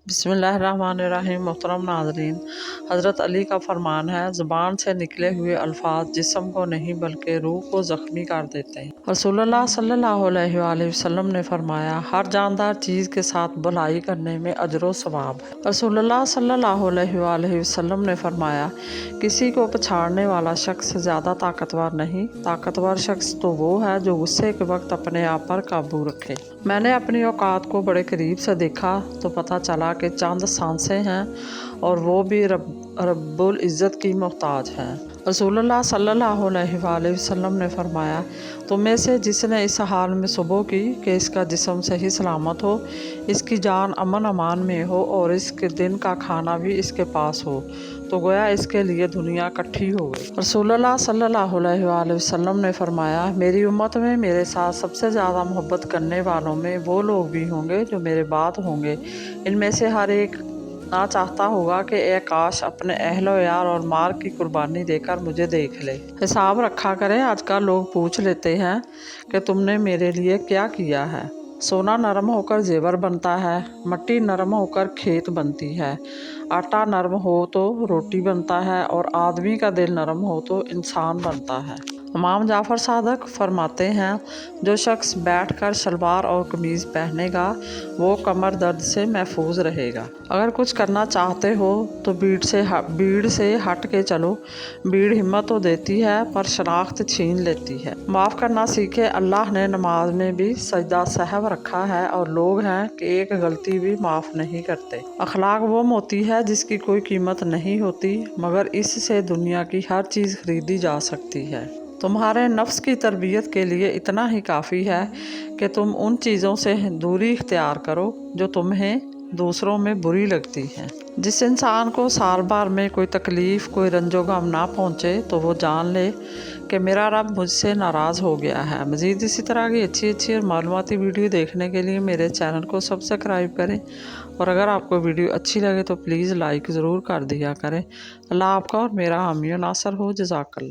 बिस्मिल्लाहिर्रहमानिर्रहीम। मोहतरम नाज़रीन, हज़रत अली का फरमान है, ज़ुबान से निकले हुए अल्फाज जिस्म को नहीं बल्कि रूह को ज़ख्मी कर देते हैं। रसूलुल्लाह सल्लल्लाहु अलैहि वसल्लम ने फरमाया, हर जानदार चीज़ के साथ भलाई करने में अजर व सवाब है। रसूलुल्लाह सल्लल्लाहु अलैहि वसल्लम ने फरमाया, किसी को पछाड़ने वाला शख्स ज़्यादा ताकतवर नहीं, ताकतवर शख्स तो वो है जो गुस्से के वक्त अपने आप पर काबू रखे। मैंने अपनी औकात को बड़े करीब से देखा तो पता चला कि चंद सांसें हैं और वो भी रब्बुल इज़्ज़त की मोहताज हैं। रसूलुल्लाह सल्लल्लाहु अलैहि वसल्लम ने फरमाया, तुम में से जिसने इस हाल में सुबह की कि इसका जिस्म सही सलामत हो, इसकी जान अमन अमान में हो और इसके दिन का खाना भी इसके पास हो, तो गोया इसके लिए दुनिया इकट्ठी हो गई। रसूलुल्लाह सल्लल्लाहु अलैहि वसल्लम ने फरमाया, मेरी उम्मत में मेरे साथ सबसे ज़्यादा मोहब्बत करने वालों में वो लोग भी होंगे जो मेरे बाद होंगे। इनमें से हर एक ना चाहता होगा कि ए काश अपने अहलो यार और मार की कुर्बानी देकर मुझे देख ले। हिसाब रखा करें। आजकल लोग पूछ लेते हैं कि तुमने मेरे लिए क्या किया है। सोना नरम होकर जेवर बनता है, मिट्टी नरम होकर खेत बनती है, आटा नरम हो तो रोटी बनता है और आदमी का दिल नरम हो तो इंसान बनता है। इमाम जाफ़र सादक फरमाते हैं, जो शख्स बैठकर शलवार और कमीज़ पहनेगा वो कमर दर्द से महफूज रहेगा। अगर कुछ करना चाहते हो तो भीड़ से हट के चलो। भीड़ हिम्मत तो देती है पर शनाख्त छीन लेती है। माफ़ करना सीखे। अल्लाह ने नमाज में भी सजदा सहव रखा है और लोग हैं कि एक गलती भी माफ़ नहीं करते। अखलाक वो मोती है जिसकी कोई कीमत नहीं होती, मगर इससे दुनिया की हर चीज़ खरीदी जा सकती है। तुम्हारे नफ्स की तरबियत के लिए इतना ही काफ़ी है कि तुम उन चीज़ों से दूरी इख्तियार करो जो तुम्हें दूसरों में बुरी लगती हैं। जिस इंसान को साल भर में कोई तकलीफ़, कोई रंजो गम ना पहुँचे तो वो जान ले कि मेरा रब मुझसे नाराज़ हो गया है। मज़ीद इसी तरह की अच्छी और मालूमाती वीडियो देखने के लिए मेरे चैनल को सब्सक्राइब करें और अगर आपको वीडियो अच्छी लगे तो प्लीज़ लाइक ज़रूर कर दिया करें। अल्लाह आपका और मेरा हामी नासर हो। जज़ाकल्लाह।